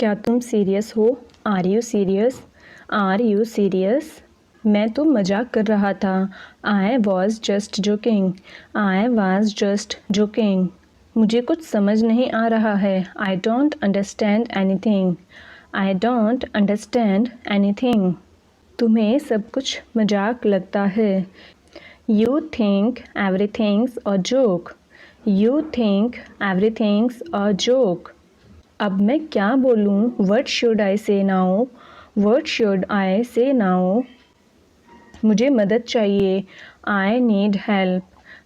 क्या तुम सीरियस हो? Are you serious? Are you serious? मैं तो मजाक कर रहा था। I was just joking. I was just joking. मुझे कुछ समझ नहीं आ रहा है। I don't understand anything. I don't understand anything. तुम्हें सब कुछ मजाक लगता है। You think everything's a joke. You think everything's a joke. अब मैं क्या बोलूँ? वट शुड आई से नाउ? वट शुड आई से नाउ? मुझे मदद चाहिए। I need help.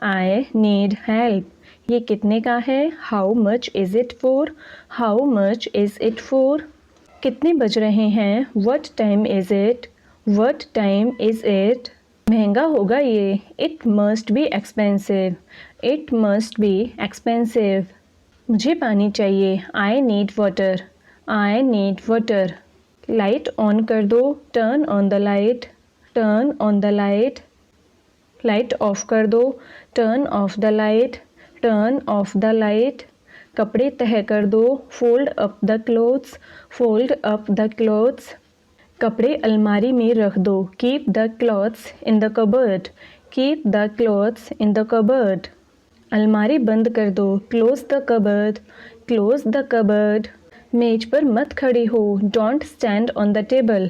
I need help. ये कितने का है? How much is it for? How much is it for? कितने बज रहे हैं? What time is it? What time is it? महंगा होगा ये। It must be expensive. It must be expensive. मुझे पानी चाहिए। I need water. I need water. Light on कर दो। Turn on the light. Turn on the light. Light of कर दो। Turn off the light. Turn off the light. कपड़े तह कर दो। Fold up the clothes. Fold up the clothes. कपड़े अलमारी में रख दो। Keep the clothes in the cupboard. Keep the clothes in the cupboard. अलमारी बंद कर दो। Close the cupboard. Close the cupboard. मेज पर मत खड़ी हो। Don't stand on the table.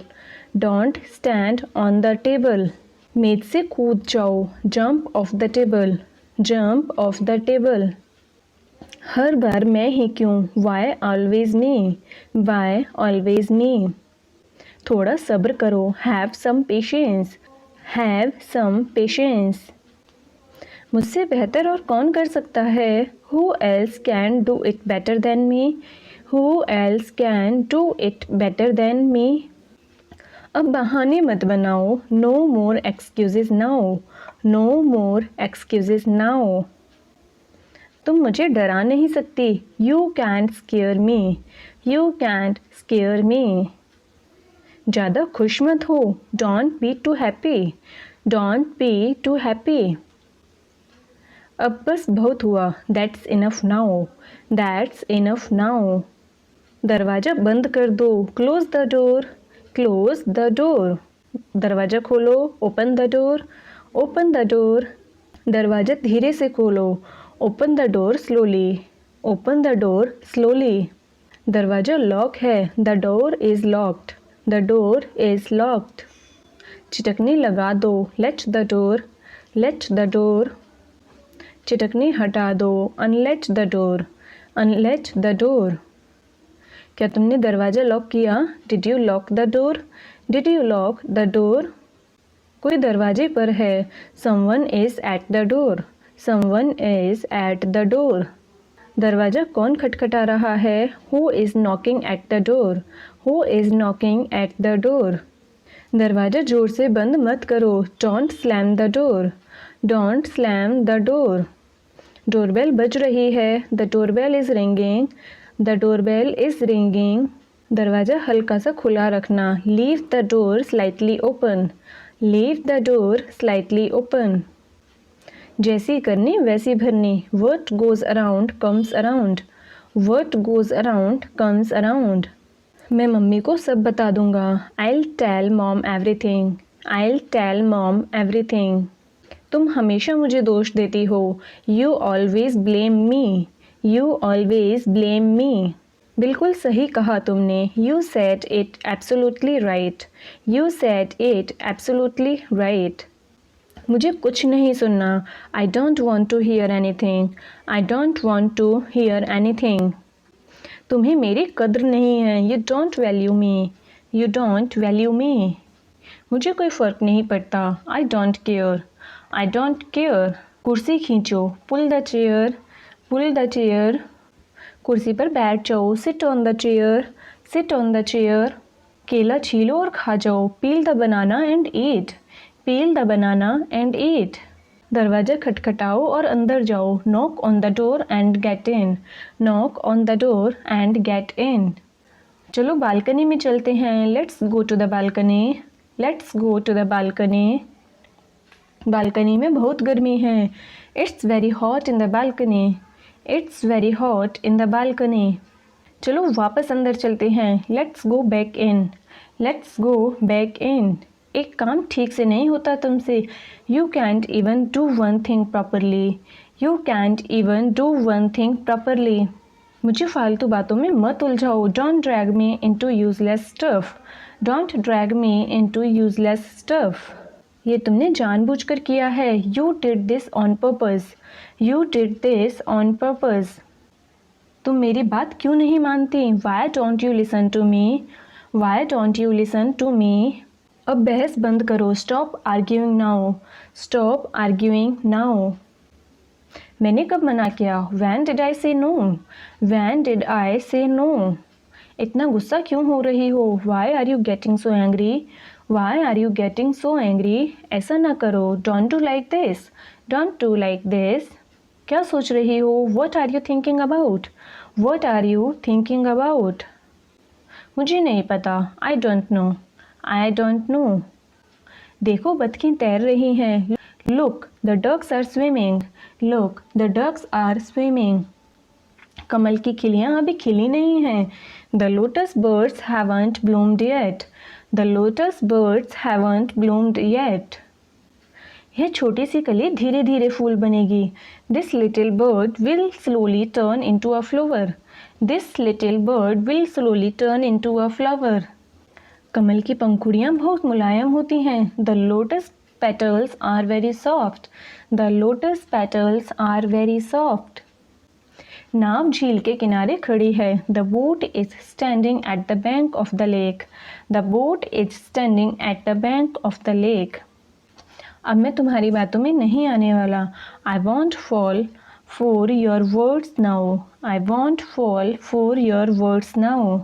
Don't stand on the table. मेज से कूद जाओ। Jump off the table. Jump off the table. हर बार मैं ही क्यों? Why always me? Why always me? थोड़ा सब्र करो। Have some patience. Have some patience. मुझसे बेहतर और कौन कर सकता है? Who else can do it better than me? Who else can do it better than me? अब बहाने मत बनाओ। No more excuses now. No more excuses now. तुम मुझे डरा नहीं सकती। You can't scare me. You can't scare me. ज़्यादा खुश मत हो। Don't be too happy. Don't be too happy. अब बस बहुत हुआ। That's enough now. That's enough now. दरवाज़ा बंद कर दो। Close the door. Close the door. दरवाज़ा खोलो। Open the door. Open the door. दरवाज़ा धीरे से खोलो। Open the door slowly. Open the door slowly. दरवाज़ा लॉक है। The door is locked. The door is locked. चिटकनी लगा दो। Late the door. Let the door. चिटकनी हटा दो। Unlet the door. Unlet the door. क्या तुमने दरवाज़ा लॉक किया? Did you lock the door? Did you lock the door? कोई दरवाजे पर है। Someone is at the door. Someone is at the door. दरवाज़ा कौन खटखटा रहा है? Who is knocking at the door? Who is knocking at the door? दरवाज़ा जोर से बंद मत करो। Don't slam the door. Don't slam the door. Doorbell बज रही है। The doorbell is ringing. The doorbell is ringing. दरवाज़ा हल्का सा खुला रखना। Leave the door slightly open. Leave the door slightly open. जैसी करनी वैसी भरनी। What goes around comes around. What goes around comes around. मैं मम्मी को सब बता दूंगा। I'll tell mom everything. I'll tell mom everything. तुम हमेशा मुझे दोष देती हो। You always blame me. You always blame me. बिल्कुल सही कहा तुमने। You said it absolutely right. You said it absolutely right. मुझे कुछ नहीं सुनना। I don't want to hear anything. I don't want to hear anything. तुम्हें मेरी कद्र नहीं है। You don't value me. You don't value me. मुझे कोई फ़र्क नहीं पड़ता। I don't care. I don't care. कुर्सी खींचो। Pull the chair. Pull the chair. कुर्सी पर बैठ जाओ। Sit on the chair. Sit on the chair. केला छीलो और खा जाओ। Peel the banana and eat. Peel the banana and eat. दरवाज़ा खटखटाओ और अंदर जाओ। Knock on the door and get in. Knock on the door and get in. चलो balcony में चलते हैं। Let's go to the balcony. Let's go to the balcony. Balcony में बहुत गर्मी है। It's very hot in the balcony. It's very hot in the balcony. चलो वापस अंदर चलते हैं। Let's go back in, let's go back in. एक काम ठीक से नहीं होता तुमसे। You can't even do one thing properly, you can't even do one thing properly. मुझे फालतू बातों में मत उलझाओ। Don't drag me into useless stuff, don't drag me into useless stuff. ये तुमने जानबूझकर किया है। You did this on purpose, you did this on purpose. तुम मेरी बात क्यों नहीं मानती? Why don't you listen to me, why don't you listen to me. अब बहस बंद करो। Stop arguing now, stop arguing now. मैंने कब मना किया? वैन डिड आई से नो, वैन डिड आई से नो। इतना गुस्सा क्यों हो रही हो? Why are you getting so angry, why are you getting so angry. ऐसा ना करो। Don't do like this, don't do like this. क्या सोच रही हो? What are you thinking about, what are you thinking about. मुझे नहीं पता। I don't know, I don't know. देखो बतखें तैर रही हैं। Look the ducks are swimming, look the ducks are swimming. कमल की खिलियाँ अभी खिली नहीं हैं। The lotus birds haven't bloomed yet, the lotus birds haven't bloomed yet. यह छोटी सी कली धीरे धीरे फूल बनेगी। This little bird will slowly turn into a flower, this little bird will slowly turn into a flower. कमल की पंखुड़ियाँ बहुत मुलायम होती हैं। The lotus petals are very soft, the lotus petals are very soft. नाव झील के किनारे खड़ी है। The boat is standing at the bank of the lake, the boat is standing at the bank of the lake. अब मैं तुम्हारी बातों में नहीं आने वाला। I want fall for your words now, I want fall for your words now.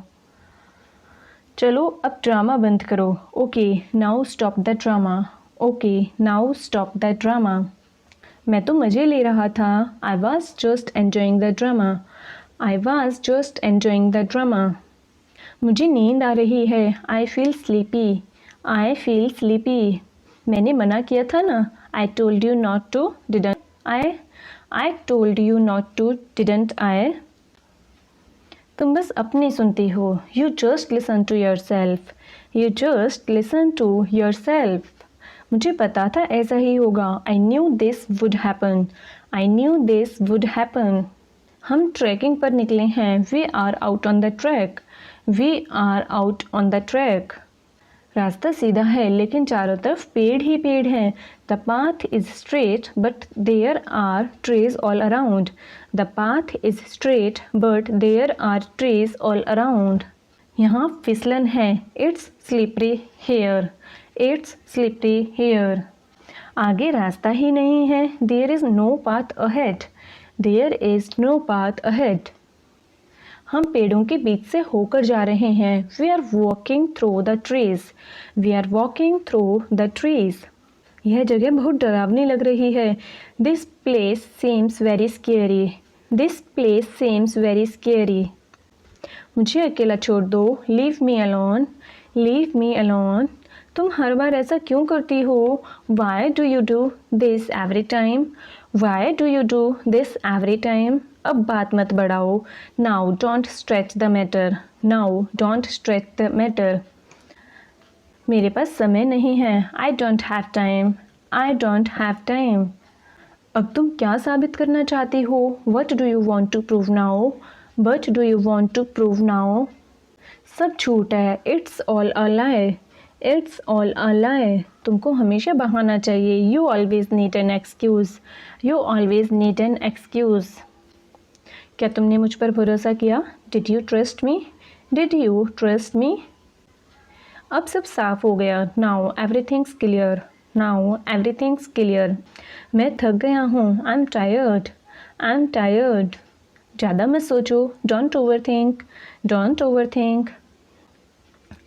चलो अब ड्रामा बंद करो। Okay now stop the drama, okay now stop the drama. मैं तो मज़े ले रहा था। I was just enjoying the drama, I was just enjoying the drama. मुझे नींद आ रही है। I feel sleepy, I feel sleepy. मैंने मना किया था ना। I told you not to, didn't I told you not to, didn't I. तुम बस अपनी सुनती हो। You just listen to yourself, you just listen to yourself. मुझे पता था ऐसा ही होगा। I knew this would happen, I knew this would happen. हम ट्रैकिंग पर निकले हैं। We are out on the track, we are out on the track. रास्ता सीधा है लेकिन चारों तरफ पेड़ ही पेड़ हैं। The path is straight but there are trees all around, the path is straight but there are trees all around. यहाँ फिसलन है। It's slippery here, it's slippery here. आगे रास्ता ही नहीं है। There is no path ahead, there is no path ahead. हम पेड़ों के बीच से होकर जा रहे हैं। We are walking through the trees, we are walking through the trees. यह जगह बहुत डरावनी लग रही है। This place seems very scary, this place seems very scary. मुझे अकेला छोड़ दो। Leave me alone, leave me alone. तुम हर बार ऐसा क्यों करती हो? Why do you do this every time, why do you do this every time. अब बात मत बढ़ाओ। Now don't stretch the matter, now don't stretch the matter. मेरे पास समय नहीं है। I don't have time, I don't have time. अब तुम क्या साबित करना चाहती हो? What do you want to prove now, what do you want to prove now. सब झूठ है। It's all a lie, it's all a lie. तुमको हमेशा बहाना चाहिए। You always need an excuse, you always need an excuse. क्या तुमने मुझ पर भरोसा किया? Did you trust me, did you trust me. अब सब साफ हो गया। Now everything's clear, now everything's clear. मैं थक गया हूँ। I am tired, I am tired. ज़्यादा मत सोचो। Don't over think, don't over think.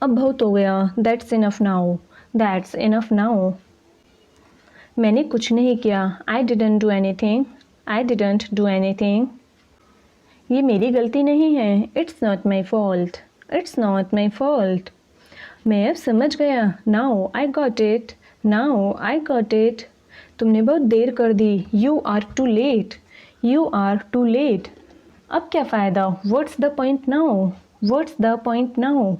अब बहुत हो गया। That's enough now, that's enough now. मैंने कुछ नहीं किया। I didn't do anything, I didn't do anything. ये मेरी गलती नहीं है। It's not my fault, it's not my fault. मैं अब समझ गया। Now I got it, now I got it. तुमने बहुत देर कर दी। You are too late, you are too late. अब क्या फ़ायदा, what's the point now, what's the point now.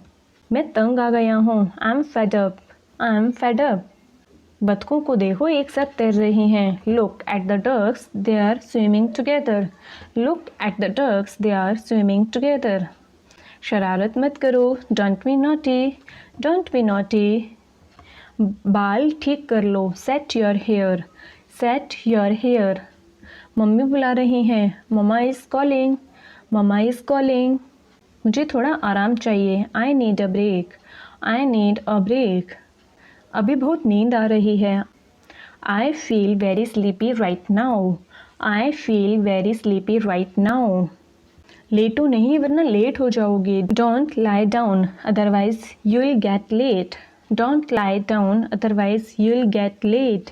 मैं तंग आ गया हूँ, I am fed up, I am fed up. बतखों को देखो एक साथ तैर रही हैं, look at the ducks they are swimming together, look at the ducks they are swimming together. शरारत मत करो, don't be naughty, don't be naughty. बाल ठीक कर लो, set your hair, set your hair. Mummy बुला रही हैं, mamma is calling, mamma is calling. मुझे थोड़ा आराम चाहिए, I need a break, I need a break. अभी बहुत नींद आ रही है, I feel very sleepy right now, I feel very sleepy right now. लेटो नहीं वरना लेट हो जाओगे, don't lie down otherwise you will get late, don't lie down otherwise you will get late.